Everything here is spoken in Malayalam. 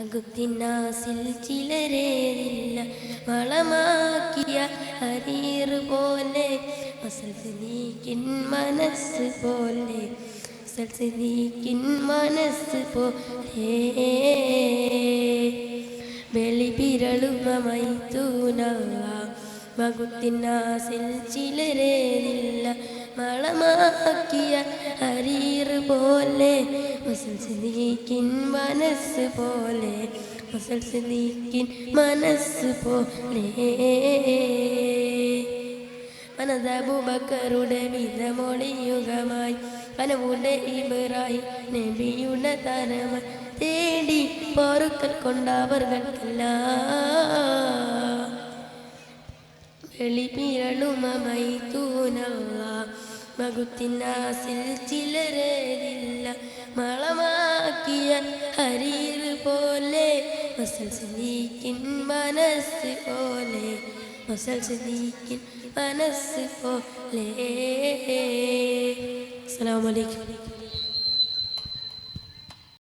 മകുത്തിനാസിൽ ചിലരേറില്ല വളമാക്കിയ ഹരീർ പോലെ മസൽസിനീക്കിൻ മനസ്സ് പോലെ മസൽസിനീക്കിൻ മനസ്സ് പോലെ വെളിപിരളുമായി തൂനവ മകുത്തിനാസിൽ ചിലരേറില്ല വളമാക്കിയ ഹരീർ പോലെ മസൽസിനീക്കിൻ മനസ്സ് പോലെ മസൽസിനീക്കിൻ മനസ്സ് പോലെ മനദബൂബക്കറുടെ വിധമൊളിയുഗമായി കനവുടെ ഇബ്രാഹിം നബിയുടെ തരമായി തേടി പൊറുക്കൽ കൊണ്ടവർക്കെല്ലാം വെളിപിരളുമായി തൂനവ മകുത്തിനാസിൽ ചിലരേറില്ല മളമാക്കിയ ഹരീർ പോലെ മസൽസിനീക്കിൻ മനസ്സ് പോലെ മസൽസിനീക്കിൻ മനസ്സ് പോലെ. അസ്സലാമു അലൈക്കും.